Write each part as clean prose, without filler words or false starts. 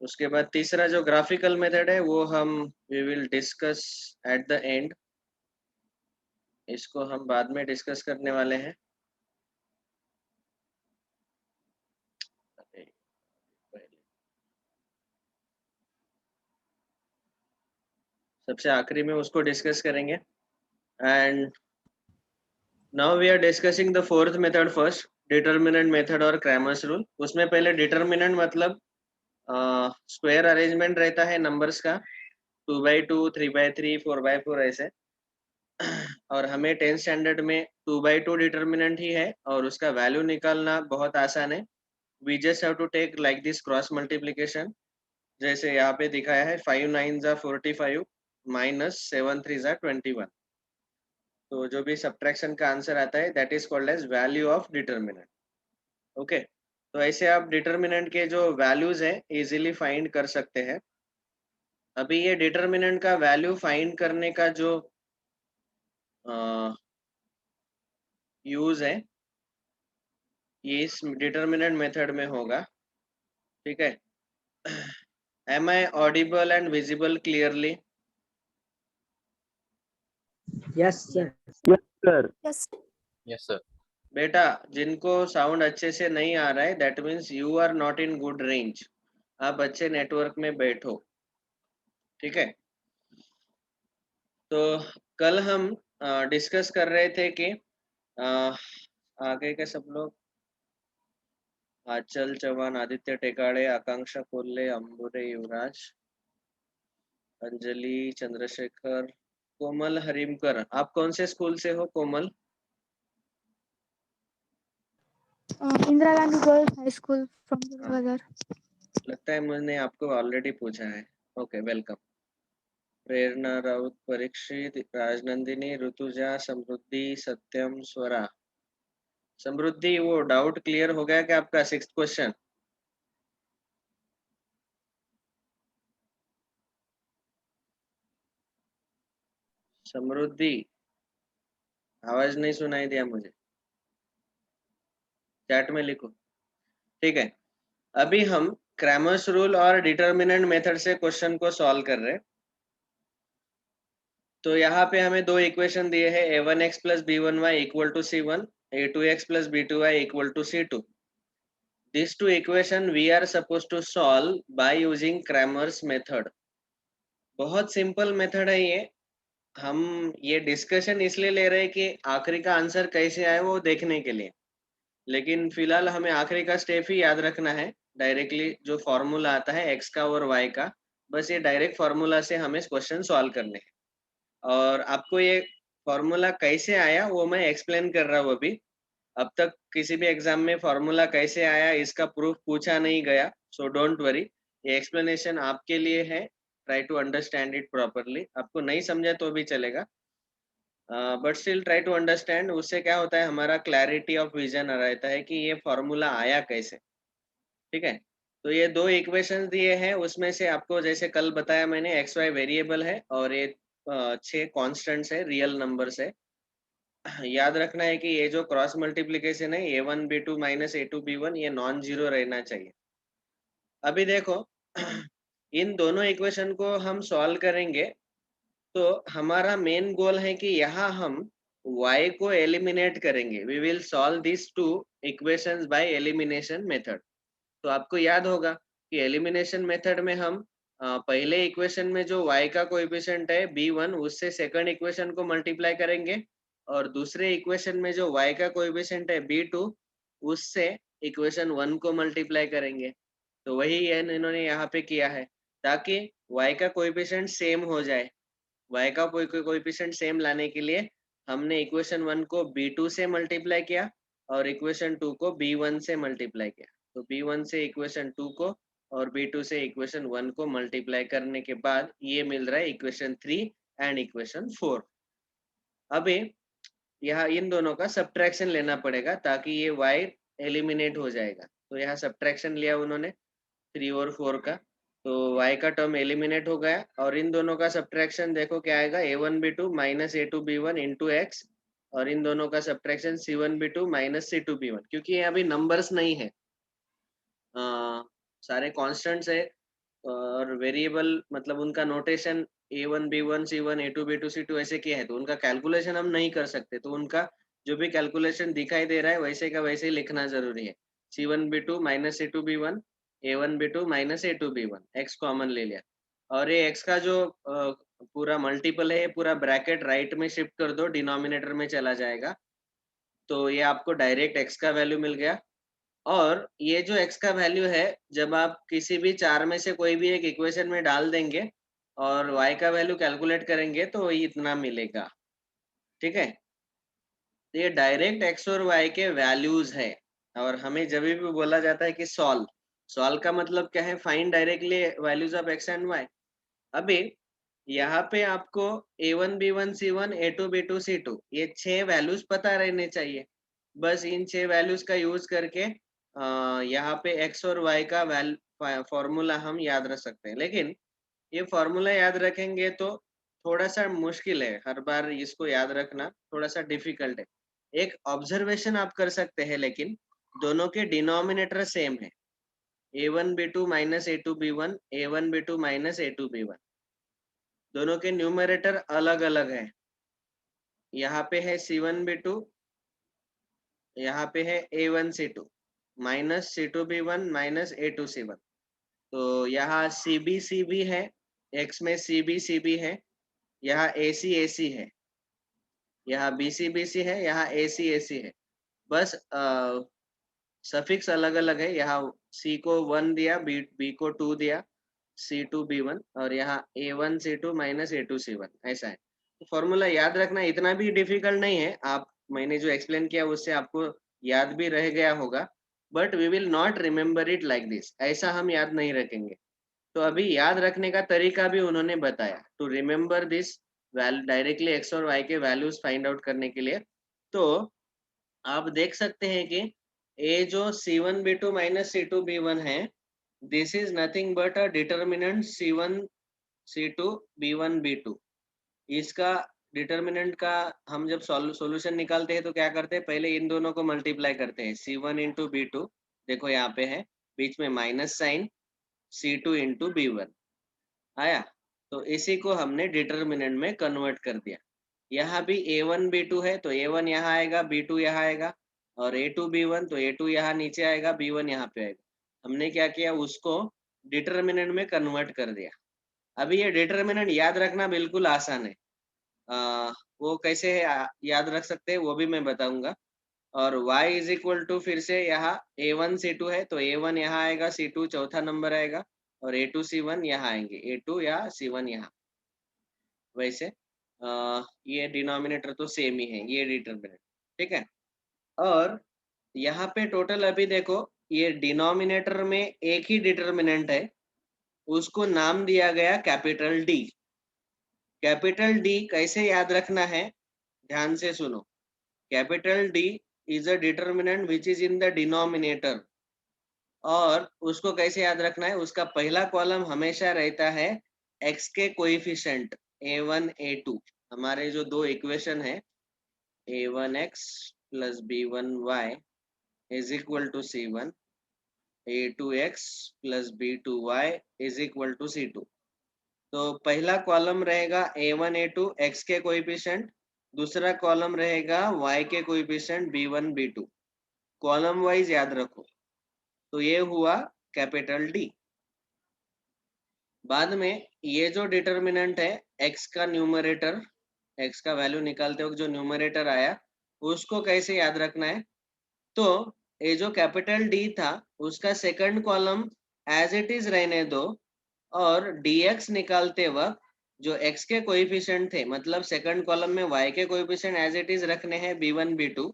उसके बाद तीसरा जो ग्राफिकल मेथड है वो हम we will discuss at the end, इसको हम बाद में डिस्कस करने वाले हैं। सबसे आखिरी में उसको डिस्कस करेंगे। And now we are discussing the fourth method first, determinant method और क्रैमर्स रूल। उसमें पहले डिटर्मिनेंट मतलब स्क्वायर अरेंजमेंट रहता है नंबर्स का, 2x2, 3x3, 4x4 ऐसे। और हमें 10th स्टैंडर्ड में 2x2 डिटर्मिनेंट ही है और उसका वैल्यू निकालना बहुत आसान है। We just have to take like this cross multiplication, जैसे यहाँ पे दिखाया है 5 9 जा 45 माइनस 7 3 जा 21। तो जो भी सब्ट्रैक्शन का आंसर आता है that is called as value of determinant. Okay, तो ऐसे आप डिटर्मिनेंट के जो वैल्यूज है इजीली फाइंड कर सकते हैं। अभी ये डिटर्मिनेंट का वैल्यू फाइंड करने का जो यूज है ये इस डिटर्मिनेंट मेथड में होगा। ठीक है, am I audible and visible clearly? Yes, sir. Yes, sir. Yes. Yes, sir. बेटा जिनको साउंड अच्छे से नहीं आ रहा है that means you are not in good range, आप अच्छे नेटवर्क में बैठो। ठीक है, तो कल हम डिस्कस कर रहे थे कि आगे के सब लोग, आचल चौहान, आदित्य टेकाड़े, आकांक्षा कोल्ले, अंबुरे युवराज, अंजलि चंद्रशेखर, कोमल हरिमकर। आप कौन से स्कूल से हो कोमल? Indira Gandhi Girls High School from Durgagar. लगता है मैंने आपको ऑलरेडी पूछा है। Okay, welcome. प्रेरणा राउत, परीक्षित, राजनंदिनी, ऋतुजा, समृद्धि, सत्यम, स्वरा। समृद्धि वो डाउट क्लियर हो गया क्या आपका 6th क्वेश्चन? समृद्धि आवाज नहीं सुनाई दिया मुझे, चैट में लिखो। ठीक है, अभी हम क्रैमर्स रूल और डिटर्मिनेंट मेथड से क्वेश्चन को सॉल्व कर रहे हैं। तो यहाँ पे हमें दो इक्वेशन दिए हैं, a1x plus b1y equal to c1, a2x plus b2y equal to c2. These two equation we are supposed to solve by using Cramer's method. बहुत सिंपल मेथड है ये। हम ये डिस्कशन इसलिए ले रहे हैं कि आखिरी का आंसर कैसे आए वो देखने के लिए, लेकिन फिलहाल हमें आखिरी का स्टेप ही याद रखना है। डायरेक्टली जो फॉर्मूला आता है x का और y का, बस ये डायरेक्ट फॉर्मूला से हमें क्वेश्चन सॉल्व करने हैं। और आपको ये फॉर्मूला कैसे आया वो मैं एक्सप्लेन कर रहा हूँ अभी। अब तक किसी भी एग्जाम में फॉर्मूला कैसे आया इसका प्रूफ पूछा नहीं गया, सो डोंट वरी, ये एक्सप्लेनेशन आपके लिए है। Try to understand it properly. आपको नहीं समझा तो भी चलेगा, but still try to understand. उससे क्या होता है, हमारा क्लैरिटी ऑफ विजन रहता है कि ये फॉर्मूला आया कैसे। ठीक है, तो ये दो इक्वेशंस दिए हैं, उसमें से आपको जैसे कल बताया मैंने एक्स वाई वेरिएबल है और ये 6 कॉन्स्टेंट्स है, रियल नंबर्स है। याद रखना है कि ये जो क्रॉस मल्टीप्लीकेशन है a1 b2 minus a2 b1 ये नॉन जीरो रहना चाहिए। अभी देखो इन दोनों इक्वेशन को हम सॉल्व करेंगे तो हमारा मेन गोल है कि यहाँ हम y को एलिमिनेट करेंगे। We will solve this two equations by elimination method. तो आपको याद होगा कि एलिमिनेशन मेथड में हम पहले इक्वेशन में जो y का कोएफिशिएंट है b1 उससे सेकंड इक्वेशन को मल्टीप्लाई करेंगे और दूसरे इक्वेशन में जो y का कोएफिशिएंट है b2 उससे इक्वेशन 1 को मल्टीप्लाई करेंगे। तो वही इन्होंने यहाँ पे किया है ताकि y का कोएफिशिएंट सेम हो जाए। y का कोएफिशिएंट सेम लाने के लिए हमने इक्वेशन 1 को b2 से मल्टीप्लाई किया और इक्वेशन 2 को b1 से मल्टीप्लाई किया। तो b1 से इक्वेशन 2 को और b2 से इक्वेशन 1 को मल्टीप्लाई करने के बाद ये मिल रहा है इक्वेशन 3 एंड इक्वेशन 4। अभी यहाँ इन दोनों का सब्ट्रैक्शन लेना पड़ेगा ताकि ये y एलिमिनेट हो जाएगा। तो यहाँ सब्ट्रैक्शन लिया उन्होंने 3 और 4 का, तो y का टर्म एलिमिनेट हो गया और इन दोनों का सब्ट्रैक्शन देखो क्या आएगा, a1 b2 minus a2 b1 into x और इन दोनों का subtraction c1 b2 minus c2 b1। क्योंकि ये अभी नंबर्स नहीं है, सारे कॉन्स्टेंट्स है और वेरिएबल मतलब उनका notation A1 B1 C1 A2 B2 C2 ऐसे किया है, तो उनका कैलकुलेशन हम नहीं कर सकते, तो उनका जो भी कैलकुलेशन दिखाई दे रहा है वैसे का वैसे ही लिखना जरूरी है। C1 B2 minus C2 B1 A1 B2 minus A2 B1 x common ले लिया, और ये x का जो पूरा मल्टीपल है पूरा ब्रैकेट राइट में शिफ्ट कर दो, डिनोमिनेटर में चला जाएगा, तो ये आपको डायरेक्ट x का वैल्यू मिल गया। और ये जो x का वैल्यू है, जब आप किसी भी चार में से कोई भी एक इक्वेशन में डाल देंगे और y का वैल्यू कैलकुलेट करेंगे तो ये इतना मिलेगा। ठीक है, तो ये डायरेक्ट x और y के वैल्यूज है। और हमें जब भी बोला जाता है कि सॉल्व, सॉल्व का मतलब क्या है, find directly values of x and y। अभी यहाँ पे आपको A1 B1 C1 A2 B2 C2 ये 6 वैल्यूज पता रहने चाहिए। बस इन 6 वैल्यूज का यूज करके यहाँ पे x और y का फॉर्मूला हम याद रख सकते हैं। लेकिन ये फॉर्मूला याद रखेंगे तो थोड़ा सा मुश्किल है, हर बार इसको याद रखना थोड़ा सा डिफिकल्ट है। एक ऑब्जर्वेशन आप कर सकते हैं, लेकिन दोनों के डिनोमिनेटर सेम है, A1 B2 minus A2 B1 A1 B2 minus A2 B1, दोनों के न्यूमरेटर अलग अलग है। यहाँ पे है C1 B2, यहाँ पे है A1 C2 minus C2 B1 minus A2 C1। तो यहाँ CB CB है, X में CB CB है, यहाँ AC AC है, यहाँ BC BC है, यहाँ AC AC है। बस सफिक्स अलग अलग है, यहाँ C को 1 दिया, B को 2 दिया, C2 B1, और यहाँ A1 C2 minus A2 C1 ऐसा है। तो फॉर्मूला याद रखना इतना भी डिफिकल्ट नहीं है, आप मैंने जो एक्सप्लेन किया उससे आपको याद भी रह गया होगा, but we will not remember it like this, ऐसा हम याद नहीं रखेंगे। तो अभी याद रखने का तरीका भी उन्होंने बताया, to remember this directly x और वाई के वैल्यूज फाइंड आउट करने के लिए। तो आप देख सकते हैं कि ये जो C1 B2 minus C2 B1 है, this is nothing but a determinant C1 C2 B1 B2। इसका डिटर्मिनेंट का हम जब सॉल्यूशन निकालते हैं तो क्या करते हैं, पहले इन दोनों को मल्टीप्लाई करते हैं, C1 इंटू B2, देखो यहाँ पे है बीच में minus sign, C2 into B1 आया, तो इसी को हमने डिटर्मिनेंट में कन्वर्ट कर दिया। यहाँ भी A1 B2 है तो A1 यहाँ आएगा, B2 यहाँ आएगा, और A2 B1 तो A2 यहाँ नीचे आएगा, B1 यहाँ पे आएगा। हमने क्या किया, उसको डिटर्मिनेंट में कन्वर्ट कर दिया। अभी ये डिटर्मिनेंट याद रखना बिल्कुल आसान है, वो कैसे है याद रख सकते हैं वो भी मैं बताऊंगा। और y इज इक्वल टू फिर से यहाँ A1 C2 है तो A1 यहाँ आएगा, C2 चौथा नंबर आएगा, और A2 C1 यहाँ आएंगे, A2 या C1 यहाँ। वैसे ये डिनोमिनेटर तो सेम ही है, ये डिटर्मिनेंट। ठीक है, और यहाँ पे टोटल अभी देखो, ये डिनोमिनेटर में एक ही डिटर्मिनेंट है, उसको नाम दिया गया कैपिटल डी। कैपिटल डी कैसे याद रखना है, ध्यान से सुनो। Capital D is a determinant which is in the denominator, और उसको कैसे याद रखना है, उसका पहला कॉलम हमेशा रहता है x के कोएफिशिएंट A1 A2। हमारे जो दो इक्वेशन है A1x plus B1y is equal to C1, A2x plus B2y is equal to C2। तो पहला कॉलम रहेगा A1 A2 x के कोएफिशिएंट, दूसरा कॉलम रहेगा y के coefficient B1 B2। Column wise याद रखो। तो ये हुआ कैपिटल डी। बाद में ये जो डिटर्मिनेंट है x का न्यूमरेटर, x का वैल्यू निकालते वक्त जो न्यूमरेटर आया उसको कैसे याद रखना है, तो ये जो कैपिटल डी था उसका second column as it is रहने दो, और dx निकालते वक्त जो x के कोएफिशिएंट थे, मतलब सेकंड कॉलम में y के कोएफिशिएंट एज इट इज रखने हैं B1 B2,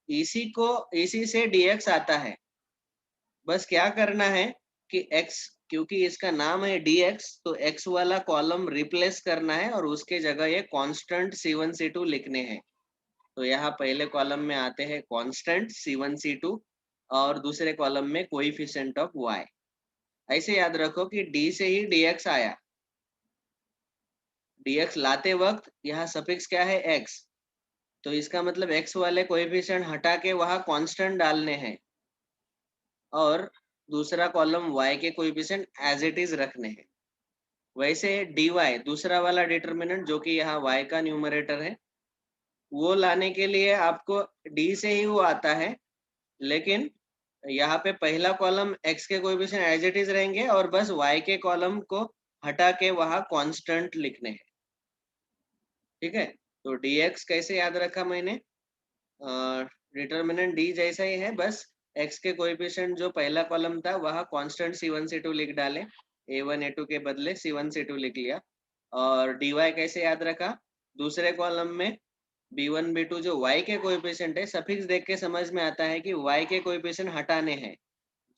इसी से dx आता है। बस क्या करना है कि x, क्योंकि इसका नाम है dx, तो x वाला कॉलम रिप्लेस करना है और उसके जगह ये कांस्टेंट C1 C2 लिखने हैं। तो यहाँ पहले कॉलम में आते हैं कांस्टेंट C1 C2 और दूसरे कॉलम में कोएफिशिएंट ऑफ y। ऐसे याद रखो कि d से ही dx आया, dx लाते वक्त यहाँ सफिक्स क्या है x, तो इसका मतलब x वाले कोएफिशिएंट हटा के वहां कांस्टेंट डालने हैं, और दूसरा कॉलम y के कोएफिशिएंट एज इट इज रखने हैं। वैसे dy दूसरा वाला डिटरमिनेंट जो कि यहाँ y का न्यूमरेटर है, वो लाने के लिए आपको d से ही वो आता है, लेकिन यहाँ पे पहला कॉलम x के कोएफिशिएंट एज इट इज रहेंगे और बस y के कॉलम को हटा के वहां कांस्टेंट लिखने हैं। ठीक है, तो dx कैसे याद रखा मैंने, डिटरमिनेंट d जैसा ही है, बस x के कोएफिशिएंट जो पहला कॉलम था वहां कांस्टेंट c1 c2 लिख डाले, a1 a2 के बदले c1 c2 लिख लिया। और dy कैसे याद रखा, दूसरे कॉलम में b1 b2 जो y के कोएफिशिएंट है, सफिक्स देख के समझ में आता है कि y के कोएफिशिएंट हटाने हैं,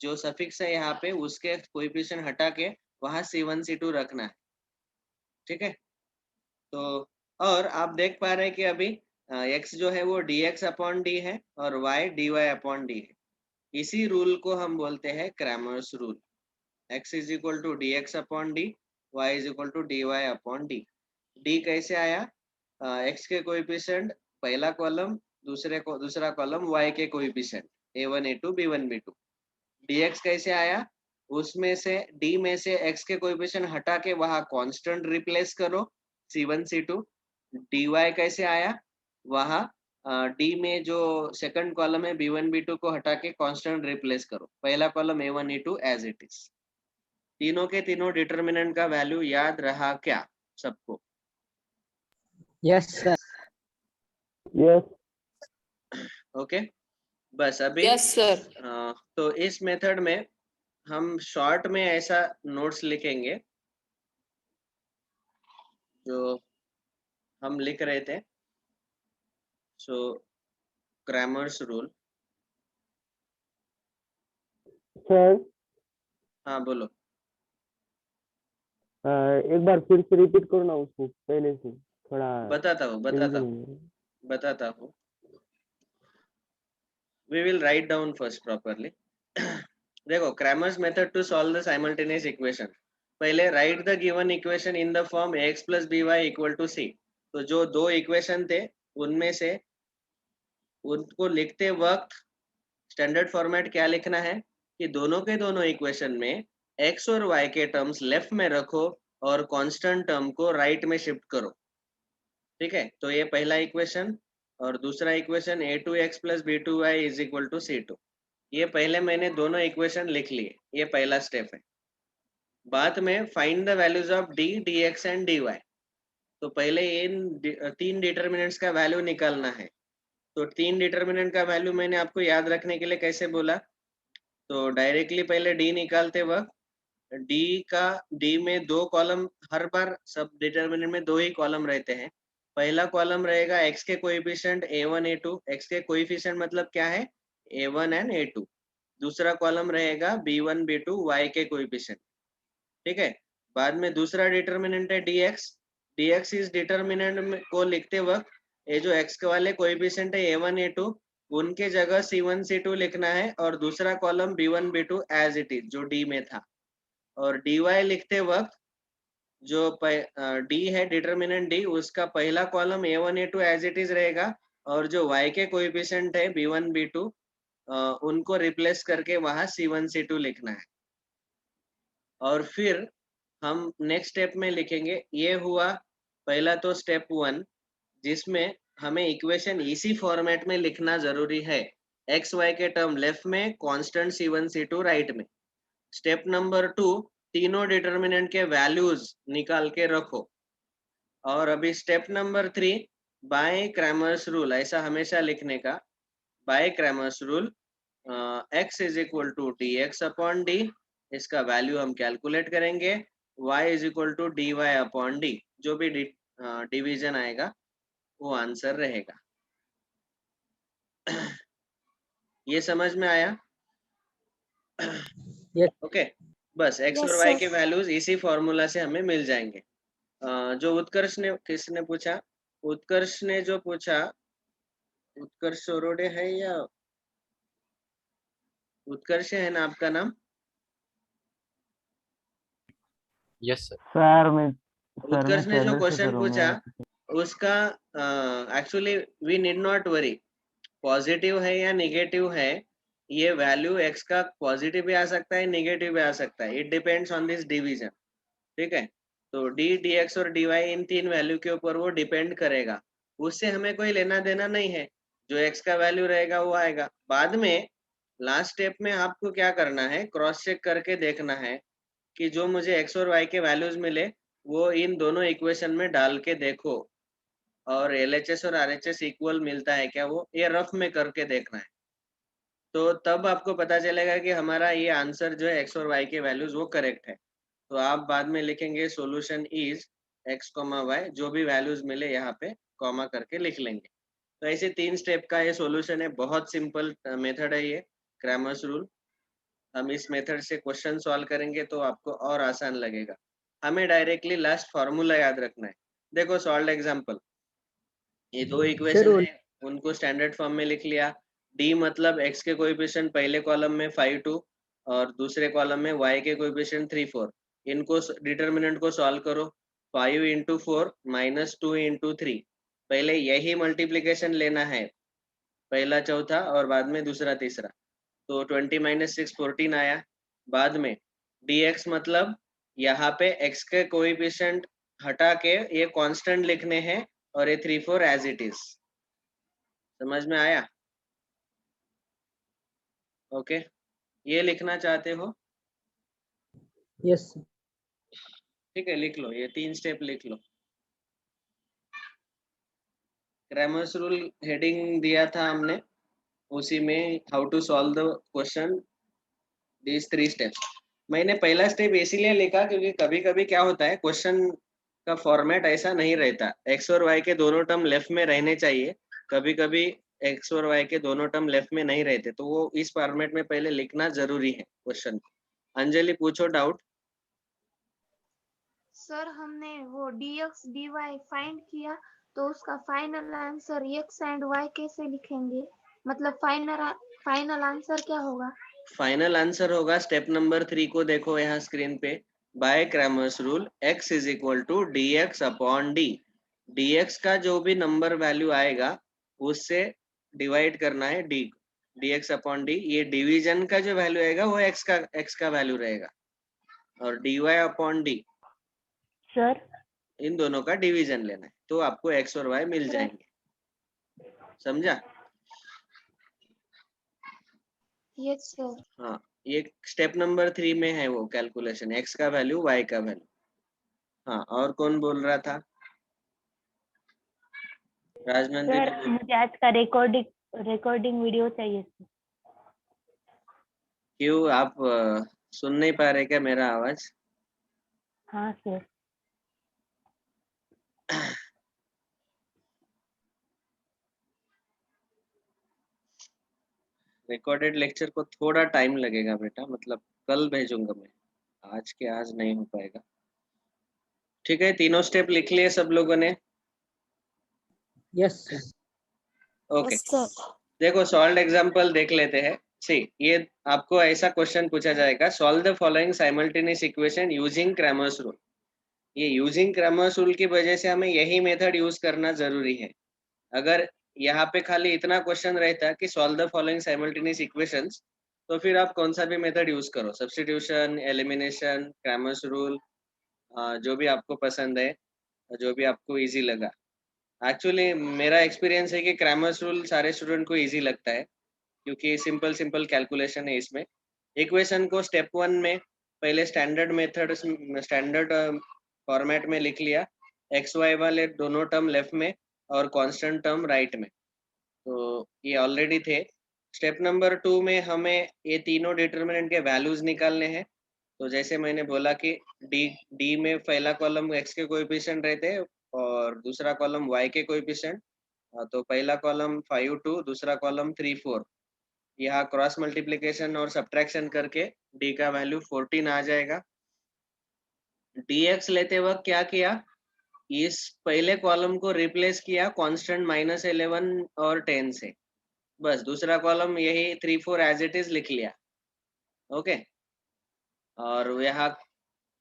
जो सफिक्स है यहाँ पे उसके कोएफिशिएंट हटा के वहां c1 c2 रखना है। ठीक है, तो और आप देख पा रहे हैं कि अभी x जो है वो dx अपॉन डी है और y dy अपॉन डी है। इसी रूल को हम बोलते हैं Cramer's rule. x is equal to D x upon D, y is equal to D y upon D. D कैसे आया, x के कोएफिशिएंट पहला कॉलम, दूसरा कॉलम y के coefficient a1 a2 b1 b2। dx कैसे आया, उसमें से d में से x के कोएफिशिएंट हटा के वहां कांस्टेंट रिप्लेस करो c1 c2। dy कैसे आया, वहां d में जो सेकंड कॉलम है b1 b2 को हटा के कांस्टेंट रिप्लेस करो, पहला column a1 a2 as it is. तीनों के तीनों डिटरमिनेंट का वैल्यू याद रहा क्या सबको? Yes, sir. यस ओके, बस अभी यस सर। तो इस मेथड में हम शॉर्ट में ऐसा नोट्स लिखेंगे जो हम लिख रहे थे। सो क्रैमर्स रूल, सर हाँ बोलो। एक बार फिर से रिपीट करो ना उसको पहले से थोड़ा बताता हूँ बताता हूँ। We will write down first properly. देखो, Cramer's method to solve the simultaneous equation. पहले write the given equation in the form ax plus by equal to c. तो जो दो इक्वेशन थे उनमें से उनको लिखते वक्त स्टैंडर्ड फॉर्मेट क्या लिखना है कि दोनों के दोनों इक्वेशन में x और y के टर्म्स लेफ्ट में रखो और कांस्टेंट टर्म को राइट में शिफ्ट करो। ठीक है, तो ये पहला इक्वेशन और दूसरा equation a2x plus b2y is equal to c2। ये पहले मैंने दोनों इक्वेशन लिख लिए, ये पहला स्टेप है। बाद में find the values of d, dx and dy। तो पहले इन तीन डिटरमिनेंट्स का वैल्यू निकालना है। तो तीन डिटरमिनेंट का वैल्यू मैंने आपको याद रखने के लिए कैसे बोला, तो डायरेक्टली पहले d निकालते वक्त d में दो कॉलम, हर बार सब डिटरमिनेंट में दो ही कॉलम रहते हैं। पहला कॉलम रहेगा x के कोएफिशिएंट a1 a2, x के कोएफिशिएंट मतलब क्या है a1 एंड a2। दूसरा कॉलम रहेगा b1 b2 y के कोएफिशिएंट। ठीक है, बाद में दूसरा डिटरमिनेंट है dx इस डिटरमिनेंट को लिखते वक्त ये जो x के वाले कोएफिशिएंट है a1 a2 उनके जगह c1 c2 लिखना है और दूसरा column b1 b2 as it is जो d में था। और dy लिखते वक्त जो d है डिटरमिनेंट d, उसका पहला column a1 a2 as it is रहेगा और जो y के कोएफिशिएंट है b1 b2 उनको रिप्लेस करके वहां c1 c2 लिखना है। और फिर हम नेक्स्ट स्टेप में लिखेंगे, ये हुआ पहला तो स्टेप 1 जिसमें हमें इक्वेशन इसी फॉर्मेट में लिखना जरूरी है, एक्स वाई के टर्म लेफ्ट में, कांस्टेंट c1 c2 राइट में। स्टेप नंबर 2, तीनों डिटरमिनेंट के वैल्यूज निकाल के रखो। और अभी step number 3, by Cramer's rule, ऐसा हमेशा लिखने का, by Cramer's rule x is equal to D x upon D, इसका वैल्यू हम कैलकुलेट करेंगे, y is equal to D y upon D, जो भी डिवीजन आएगा वो आंसर रहेगा। ये समझ में आया? Yes. ओके, बस x Yes, और y sir. के वैल्यूज इसी फॉर्मूला से हमें मिल जाएंगे। जो उत्कर्ष ने, किसने पूछा, उत्कर्ष ने जो पूछा, उत्कर्ष सोरोडे है या उत्कर्ष है ना आपका नाम? Yes sir. सर मैं उत्कर्ष ने जो पहले से क्वेश्चन करूँ, पूछा मैं उसका actually we need not worry, positive है या निगेटिव है ये वैल्यू x का पॉजिटिव भी आ सकता है, नेगेटिव भी आ सकता है, it depends on this division. ठीक है, तो d dx और dy इन तीन वैल्यू के ऊपर वो डिपेंड करेगा, उससे हमें कोई लेना देना नहीं है, जो x का वैल्यू रहेगा वो आएगा। बाद में लास्ट स्टेप में आपको क्या करना है, क्रॉस चेक करके देखना है कि जो मुझे x और y के वैल्यूज मिले वो इन दोनों इक्वेशन में डाल के देखो, और LHS और RHS इक्वल मिलता है क्या, वो ये रफ में करके देखना है। तो तब आपको पता चलेगा कि हमारा ये आंसर जो है x और y के वैल्यूज वो करेक्ट है। तो आप बाद में लिखेंगे सॉल्यूशन इज x, y, जो भी वैल्यूज मिले यहाँ पे कॉमा करके लिख लेंगे। तो ऐसे 3 स्टेप का ये सॉल्यूशन है, बहुत सिंपल मेथड है ये, क्रैमर्स रूल। हम इस मेथड से क्वेश्चन सॉल्व करेंगे तो आपको और आसान लगेगा। हमें डायरेक्टली लास्ट फॉर्मूला याद रखना है। देखो सॉल्व एग्जांपल, ये दो इक्वेशन Sure. है, उनको स्टैंडर्ड फॉर्म में लिख लिया। d मतलब x के कोएफिशिएंट पहले कॉलम में 5, 2 और दूसरे कॉलम में y के कोएफिशिएंट 3, 4। इनको डिटरमिनेंट को सॉल्व करो। 5 इंटू 4 माइनस 2 इंटू 3, पहले यही मल्टीप्लीकेशन लेना है, पहला चौथा और बाद में दूसरा तीसरा। तो 20 माइनस 6 14 आया। बाद में dx मतलब यहाँ पे x के कोएफिशिएंट हटा के ये कांस्टेंट लिखने हैं, और ये 3, 4 एज इट इज। समझ में आया? ओके, ये लिखना चाहते हो? Yes, sir. ठीक है, लिख लो, ये 3 स्टेप लिख लो। क्रैमर्स रूल हेडिंग दिया था हमने, उसी में how to solve the question, these 3 steps. मैंने पहला स्टेप इसीलिए लिखा क्योंकि कभी कभी क्या होता है, क्वेश्चन का फॉर्मेट ऐसा नहीं रहता, एक्स और वाई के दोनों टर्म लेफ्ट में रहने चाहिए, कभी कभी एक्स और वाई के दोनों टर्म लेफ्ट में नहीं रहते, तो वो इस फॉर्मेट में पहले लिखना जरूरी है क्वेश्चन। अंजलि पूछो डाउट। सर हमने वो dx dy फाइंड किया, तो उसका final answer x and y कैसे लिखेंगे? मतलब फाइनल आंसर क्या होगा? फाइनल आंसर होगा स्टेप नंबर 3 को देखो यहाँ स्क्रीन पे, by Cramer's rule x is equal to dx upon d। dx का जो भी नंबर वैल्यू आएगा उससे डिवाइड करना है d, dx अपॉन d। ये डिवीजन का जो वैल्यू आएगा वो x का वैल्यू रहेगा, और dy अपॉन d, सर इन दोनों का डिवीजन लेना है, तो आपको x और y मिल जाएंगे। समझा? Yes sir. हाँ, ये स्टेप नंबर 3 में है वो कैलकुलेशन, x का वैल्यू y का वैल्यू। हाँ, और कौन बोल रहा था? राजनंदी सर बोलो। मुझे आज का रिकॉर्डिंग वीडियो चाहिए सर। क्यों, आप सुन नहीं पा रहे क्या मेरा आवाज? हाँ सर। रिकॉर्डेड लेक्चर को थोड़ा टाइम लगेगा बेटा, मतलब कल भेजूंगा मैं, आज के आज नहीं हो पाएगा। ठीक है, तीनों स्टेप लिख लिए सब लोगों ने? Yes, sir. ओके, देखो सॉल्व एग्जांपल देख लेते हैं। सी, ये आपको ऐसा क्वेश्चन पूछा जाएगा, solve the following simultaneous equation using Cramer's rule. ये यूजिंग क्रैमर्स रूल की वजह से हमें यही मेथड यूज करना जरूरी है। अगर यहाँ पे खाली इतना क्वेश्चन रहता कि solve the following simultaneous equations, तो फिर आप कौन सा भी मेथड यूज करो, सब्स्टिट्यूशन, एलिमिनेशन, क्रैमर्स रूल, जो भी आपको पसंद है, जो भी आपको इजी लगा। एक्चुअली मेरा एक्सपीरियंस है कि क्रैमर्स रूल सारे स्टूडेंट को इजी लगता है, क्योंकि सिंपल कैलकुलेशन है इसमें। इक्वेशन को स्टेप 1 में पहले स्टैंडर्ड फॉर्मेट में लिख लिया, एक्स वाई वाले दोनों टर्म लेफ्ट में और कांस्टेंट टर्म राइट में, तो ये ऑलरेडी थे। स्टेप नंबर 2 में हमें ये तीनों डिटरमिनेंट के वैल्यूज निकालने हैं। तो जैसे मैंने बोला कि डी में पहला कॉलम x के कोएफिशिएंट रहते हैं और दूसरा कॉलम y के कोएफिशिएंट, तो पहला कॉलम 5, 2, दूसरा कॉलम 3, 4। यहाँ क्रॉस मल्टीप्लिकेशन और सब्ट्रैक्शन करके d का वैल्यू 14 आ जाएगा। dx लेते वक्त क्या किया, इस पहले कॉलम को रिप्लेस किया कांस्टेंट -11 और 10 से, बस दूसरा कॉलम यही 3, 4 एज इट इज लिख लिया। ओके, और यहाँ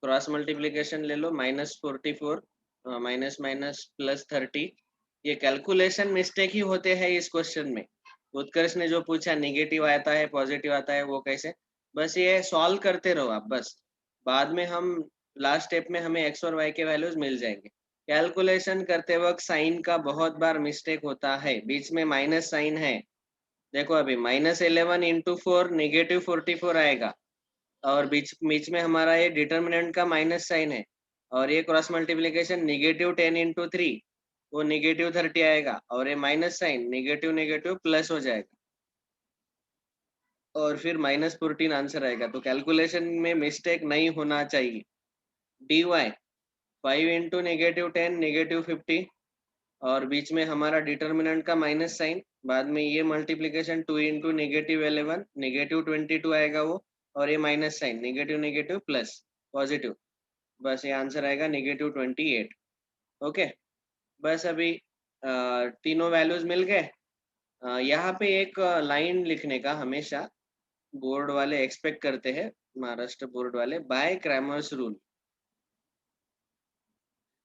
क्रॉस मल्टीप्लिकेशन ले लो, -44 माइनस माइनस +30। ये कैलकुलेशन मिस्टेक ही होते हैं इस क्वेश्चन में, उत्कर्ष ने जो पूछा नेगेटिव आता है पॉजिटिव आता है वो कैसे, बस ये सॉल्व करते रहो आप बस, बाद में हम लास्ट स्टेप में हमें एक्स और वाई के वैल्यूज मिल जाएंगे। कैलकुलेशन करते वक्त साइन का बहुत बार मिस्टेक होता है, बीच में माइनस साइन है, देखो अभी -11 इंटू 4 -44 आएगा, और बीच बीच में हमारा ये डिटर्मिनेंट का माइनस साइन है, और ये क्रॉस मल्टीप्लीकेशन -10 इंटू 3 वो -30 आएगा, और ये minus sign negative negative plus हो जाएगा, और फिर -14 आंसर आएगा। तो कैलकुलेशन में मिस्टेक नहीं होना चाहिए। dy 5 इंटू -10 -50, और बीच में हमारा डिटर्मिनेंट का माइनस साइन, बाद में ये मल्टीप्लीकेशन 2 इंटू -11 -22 आएगा वो, और ये minus sign negative negative plus positive, बस ये आंसर आएगा -28। ओके, बस अभी तीनों वैल्यूज मिल गए। यहाँ पे एक लाइन लिखने का हमेशा बोर्ड वाले एक्सपेक्ट करते हैं, महाराष्ट्र बोर्ड वाले, by Cramer's rule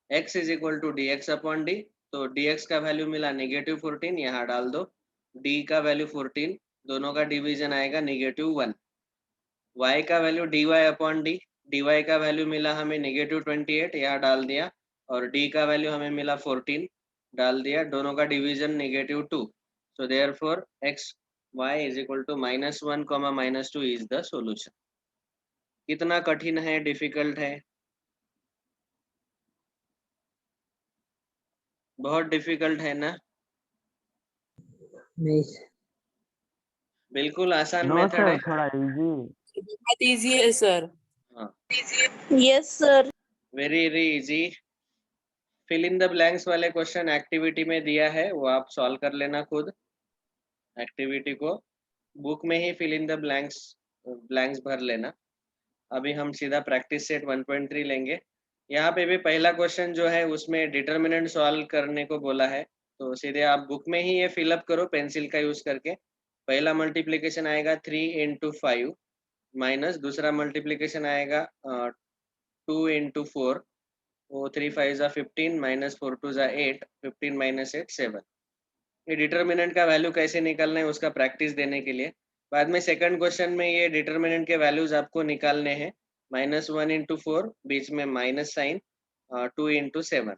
x is equal to dx upon D. तो dx का वैल्यू मिला -14, यहाँ डाल दो, d का वैल्यू 14, दोनों का डिवीजन आएगा -1। y का value dy upon D, dy का वैल्यू मिला हमें -28, यहाँ डाल दिया, और d का वैल्यू हमें मिला 14, डाल दिया, दोनों का division -2। So therefore x y is equal to -1, -2 is the solution. कितना कठिन है, डिफिकल्ट है? बहुत डिफिकल्ट है ना? नहीं बिल्कुल आसान नो मेथड है। सर, थोड़ा इजी। बहुत इजी है सर। हाँ, yes sir. Very very easy. Fill in the blanks वाले क्वेश्चन एक्टिविटी में दिया है, वो आप सॉल्व कर लेना खुद। एक्टिविटी को बुक में ही फिल इन द ब्लैंक्स भर लेना। अभी हम सीधा प्रैक्टिस सेट 1.3 लेंगे। यहाँ पे भी पहला क्वेश्चन जो है उसमें डिटर्मिनेंट सॉल्व करने को बोला है, तो सीधे आप बुक में ही ये फिलअप करो पेंसिल का यूज करके। पहला मल्टीप्लीकेशन आएगा 3 इंटू 5 माइनस दूसरा मल्टीप्लीकेशन आएगा 2 इंटू 4, वो 3 5 जा 15 माइनस 4 2 जा 8, 15 माइनस 8 7। ये डिटर्मिनेंट का वैल्यू कैसे निकालना है उसका प्रैक्टिस देने के लिए। बाद में सेकंड क्वेश्चन में ये डिटर्मिनेंट के वैल्यूज आपको निकालने हैं। -1 इंटू 4, बीच में minus sign, 2 into 7,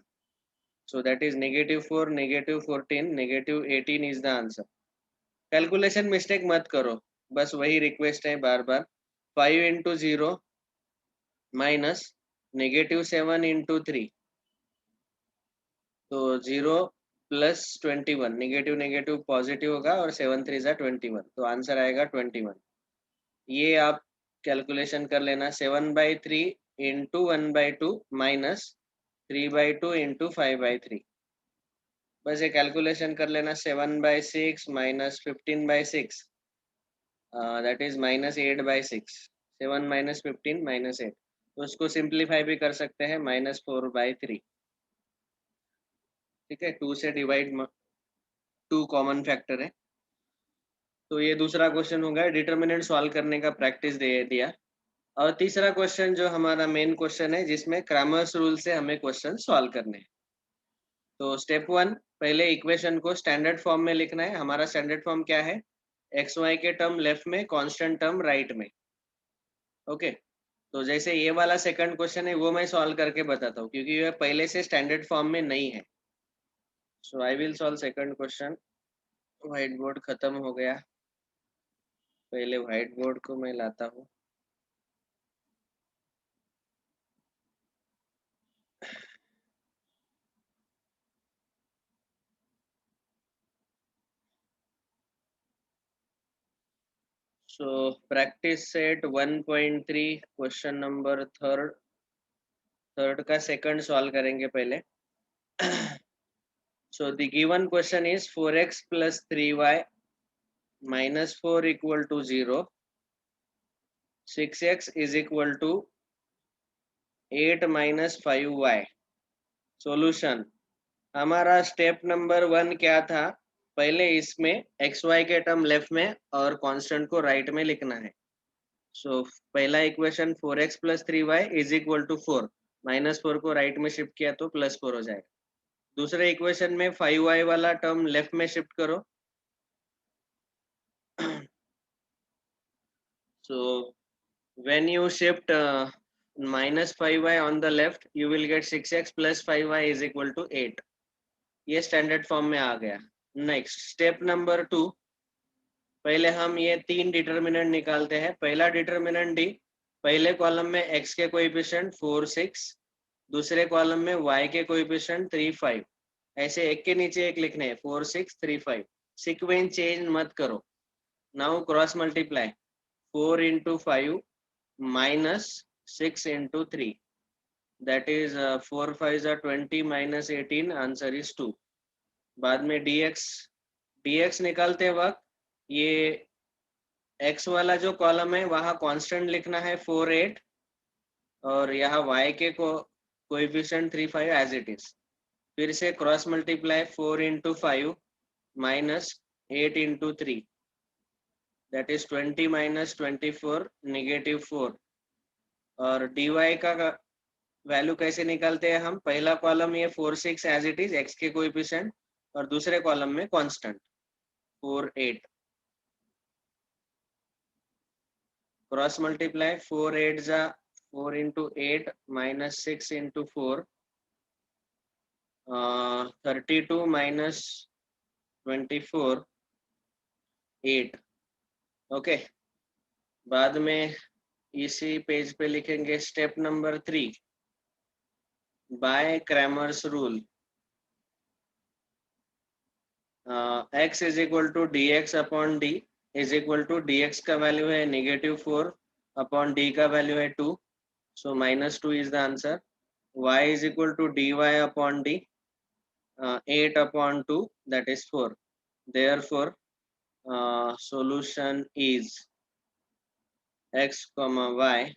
so that is -4 -14 -18 is the answer. Calculation mistake मत करो, बस वही रिक्वेस्ट है बार बार। 5 इंटू 0 माइनस -7 इंटू 3, तो 0 प्लस 21, नेगेटिव नेगेटिव पॉजिटिव होगा, और 7 3 जा 21, तो आंसर आएगा 21। ये आप कैलकुलेशन कर लेना। 7/3 इंटू 1/2 माइनस 3/2 इंटू 5/3, बस ये कैलकुलेशन कर लेना। 7/6 माइनस 15/6, दैट इज -8/6। 7 माइनस 15 -8, तो उसको सिंप्लीफाई भी कर सकते हैं, -4/3। ठीक है, 2 से डिवाइड, 2 कॉमन फैक्टर है। तो ये दूसरा क्वेश्चन हो गया, डिटर्मिनेंट सॉल्व करने का प्रैक्टिस दे दिया। और तीसरा क्वेश्चन जो हमारा मेन क्वेश्चन है, जिसमें क्रैमर्स रूल से हमें क्वेश्चन सॉल्व करने हैं। तो स्टेप 1, पहले इक्वेशन को स्टैंडर्ड फॉर्म में लिखना है। हमारा स्टैंडर्ड फॉर्म क्या है? एक्स वाई के टर्म लेफ्ट में, कांस्टेंट टर्म राइट में। ओके, तो जैसे ये वाला सेकंड क्वेश्चन है वो मैं सॉल्व करके बताता हूँ, क्योंकि ये पहले से स्टैंडर्ड फॉर्म में नहीं है। So I will solve second question. Whiteboard खत्म हो गया, पहले व्हाइट बोर्ड को मैं लाता हूँ। So practice set 1.3 question number third का सेकंड सॉल्व करेंगे पहले। So the given question is 4x plus 3y minus 4 equal to 0, 6x is equal to 8 minus 5y। Solution, हमारा स्टेप नंबर 1 क्या था? पहले इसमें एक्स वाई के टर्म लेफ्ट में और कांस्टेंट को राइट में लिखना है। सो पहला equation 4x plus 3y is equal to 4, -4 को राइट में शिफ्ट किया तो +4 हो जाएगा। दूसरे इक्वेशन में 5y वाला टर्म लेफ्ट में शिफ्ट करो, So when you shift minus 5y on the left, you will get 6x plus 5y is equal to 8. ये स्टैंडर्ड फॉर्म में आ गया. Next step number 2. पहले हम ये 3 डिटर्मिनेंट निकालते हैं. पहला डिटर्मिनेंट डी, पहले कॉलम में x के कोएफिशिएंट 4 6, दूसरे कॉलम में y के कोएफिशिएंट 3 5. ऐसे एक के नीचे एक लिखने हैं 4 6 3 5. सीक्वेंस चेंज मत करो. Now cross multiply 4 into 5 minus 6 into 3. That is 4 5 are 20 minus 18. Answer is 2. बाद में dx निकालते वक्त ये x वाला जो कॉलम है वहाँ कांस्टेंट लिखना है 4 8, और यहाँ y के कोएफिशिएंट 3 5 एज इट इज. फिर से cross multiply 4 into 5 minus 8 into 3. That is 20 minus 24 negative 4. और dy का वैल्यू कैसे निकालते हैं हम? पहला कॉलम ये 4 6 एज इट इज x के कोएफिशिएंट, और दूसरे कॉलम में कांस्टेंट 4 8. क्रॉस मल्टीप्लाई 4 8 जा 4 into 8 minus 6 into 4, 32 minus 24 8. Okay. बाद में इसी पेज पे लिखेंगे step number 3 by Cramer's rule. x is equal to dx upon d is equal to dx का वैल्यू है -4 अपॉन d का वैल्यू है 2, so -2 is the answer. y is equal to dy upon d 8 upon 2 that is 4. Therefore solution is x comma y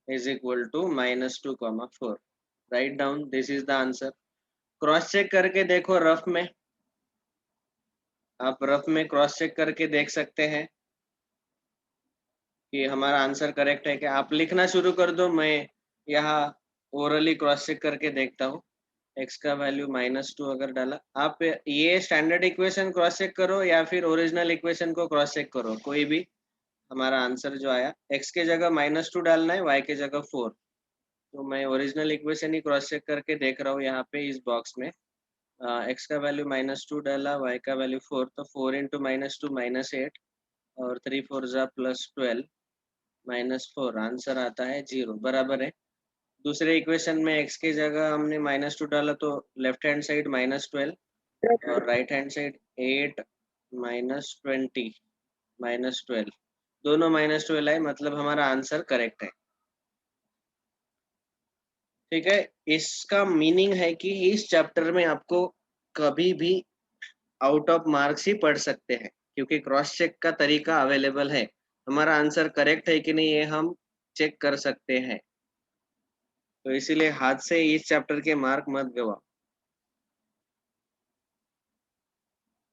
is equal to -2 comma 4. Write down, this is the answer. Cross check करके देखो rough में. आप rough में cross check करके देख सकते हैं कि हमारा आंसर करेक्ट है क्या. आप लिखना शुरू कर दो, मैं यहाँ ओरली क्रॉस चेक करके देखता हूँ. x का वैल्यू -2 अगर डाला, आप ये स्टैंडर्ड इक्वेशन क्रॉस चेक करो या फिर ओरिजिनल इक्वेशन को क्रॉस चेक करो, कोई भी. हमारा आंसर जो आया x के जगह -2 डालना है, y के जगह 4. तो मैं ओरिजिनल इक्वेशन ही क्रॉस चेक करके देख रहा हूँ यहाँ पे इस बॉक्स में. x का वैल्यू -2 डाला, y का वैल्यू 4, तो 4 into -2 -8, और 3 4 जा +12 -4. आंसर आता है 0. बराबर है. दूसरे इक्वेशन में x के जगह हमने -2 डाला, तो लेफ्ट हैंड साइड -12 और राइट हैंड साइड 8 -20 -12, दोनों -12 आए, मतलब हमारा आंसर करेक्ट है. ठीक है. इसका मीनिंग है कि इस चैप्टर में आपको कभी भी आउट ऑफ मार्क्स ही पढ़ सकते हैं, क्योंकि क्रॉस चेक का तरीका अवेलेबल है. हमारा आंसर करेक्ट है कि नहीं ये हम चेक कर सकते हैं. तो इसीलिए हाथ से इस चैप्टर के मार्क मत गवाओ.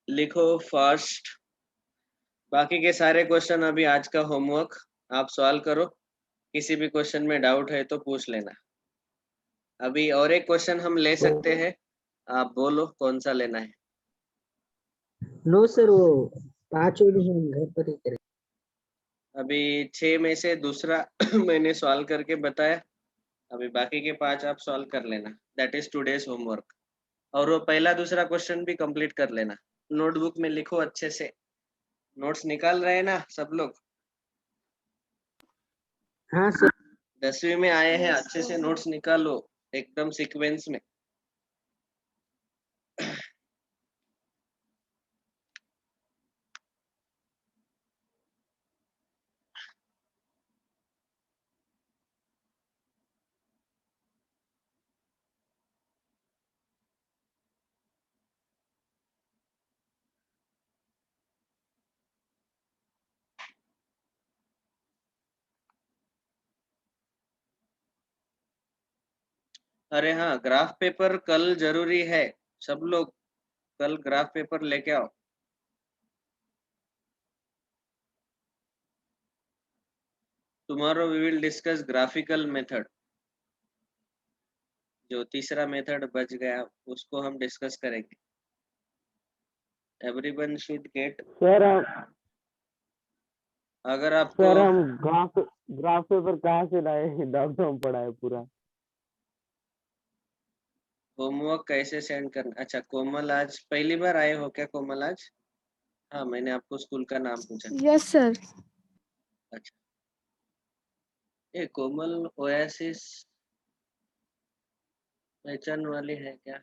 लिखो फर्स्ट. बाकी के सारे क्वेश्चन अभी आज का होमवर्क आप सॉल्व करो. किसी भी क्वेश्चन में डाउट है तो पूछ लेना. अभी और एक क्वेश्चन हम ले सकते हैं, आप बोलो कौन सा लेना है. नो सर, वो 5 भी हम घर पर ही करें. अभी 6 में से दूसरा मैंने सॉल्व करके बताया. अभी बाकी के 5 आप सॉल्व कर लेना. That is today's homework. और वो पहला दूसरा क्वेश्चन भी कंप्लीट कर लेना. नोटबुक में लिखो अच्छे से. नोट्स निकाल रहे हैं ना सब लोग? हाँ सर. 10वीं में आए हैं, Yes, अच्छे से sir. नोट्स निकालो एकदम सीक्वेंस में. अरे हाँ, ग्राफ पेपर कल जरूरी है. सब लोग कल ग्राफ पेपर लेके आओ. Tomorrow we will discuss graphical method. जो तीसरा मेथड बच गया उसको हम डिस्कस करेंगे. Everyone should get. सर अगर आपको सर हम ग्राफ ग्राफ पेपर कहाँ से लाए? डॉक्टर हम पढ़ा है पूरा। होमवर्क कैसे सेंड करना, अच्छा कोमल आज पहली बार आए हो क्या कोमल आज? हाँ मैंने आपको स्कूल का नाम पूछा। Yes sir. अच्छा ये कोमल ओएसिस पहचान वाली है क्या?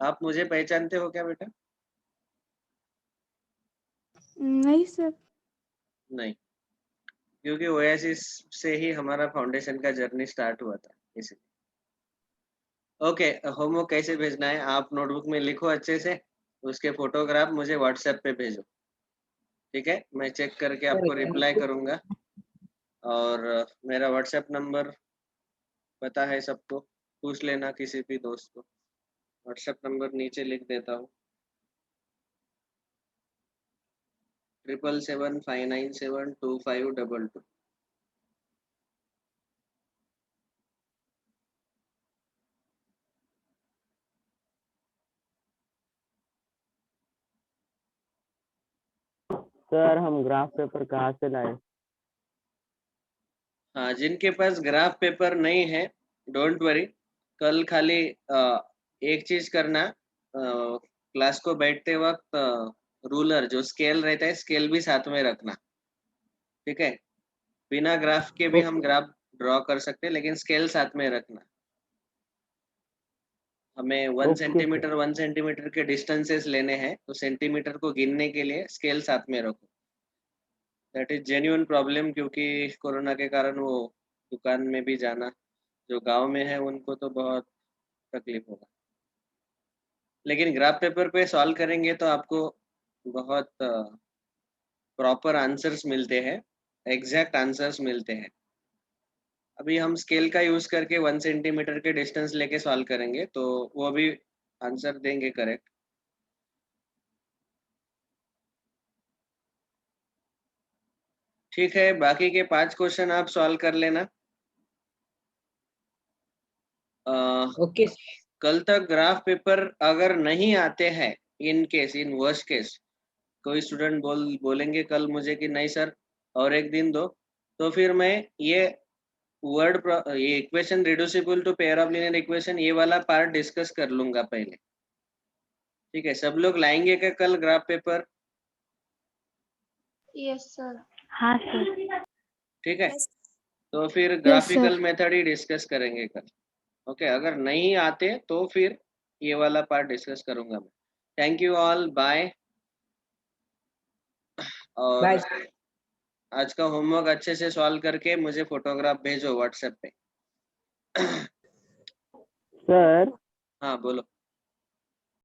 आप मुझे पहचानते हो क्या बेटा? नहीं सर। नहीं, क्योंकि ओएसिस से ही हमारा फाउंडेशन का जर्नी स्टार्ट हुआ था इसलिए। ओके, होमवर्क कैसे भेजना है आप नोटबुक में लिखो अच्छे से, उसके फोटोग्राफ मुझे व्हाट्सएप पे भेजो, ठीक है? मैं चेक करके आपको रिप्लाई करूंगा। और मेरा व्हाट्सएप नंबर पता है सबको, पूछ लेना किसी भी दोस्त को। व्हाट्सएप नंबर नीचे लिख देता हूँ 77759725222। सर हम ग्राफ पेपर कहाँ से लाए? हाँ जिनके पास ग्राफ पेपर नहीं है डोंट वरी, कल खाली एक चीज करना, क्लास को बैठते वक्त रूलर जो स्केल रहता है स्केल भी साथ में रखना, ठीक है? बिना ग्राफ के भी हम ग्राफ ड्रॉ कर सकते हैं लेकिन स्केल साथ में रखना। हमें 1 सेंटीमीटर के डिस्टेंसेस लेने हैं तो सेंटीमीटर को गिनने के लिए स्केल साथ में रखो। दैट इज जेन्युइन प्रॉब्लम, क्योंकि कोरोना के कारण वो दुकान में भी जाना, जो गांव में है उनको तो बहुत तकलीफ होगा। लेकिन ग्राफ पेपर पे सॉल्व करेंगे तो आपको बहुत प्रॉपर आंसर्स मिलते हैं, एग्जैक्ट आंसर्स मिलते हैं। अभी हम स्केल का यूज करके 1 सेंटीमीटर के डिस्टेंस लेके सॉल्व करेंगे तो वो भी आंसर देंगे करेक्ट। ठीक है, बाकी के 5 क्वेश्चन आप सॉल्व कर लेना। ओके कल तक ग्राफ पेपर अगर नहीं आते हैं, इन वर्स्ट केस कोई स्टूडेंट बोलेंगे कल मुझे कि नहीं सर और एक दिन दो, तो फिर मैं ये ये equation reducible to pair of linear equation ये वाला पार्ट डिस्कस कर लूंगा पहले, ठीक है? सब लोग लाएंगे क्या कल ग्राफ पेपर? Yes sir. हाँ सर। ठीक है, तो फिर सर। ग्राफिकल मेथड ही डिस्कस करेंगे कल। ओके, अगर नहीं आते तो फिर ये वाला पार्ट डिस्कस करूंगा मैं। Thank you all, bye. और बाय आज का होमवर्क अच्छे से सॉल्व करके मुझे फोटोग्राफ भेजो व्हाट्सएप पे। सर हाँ बोलो।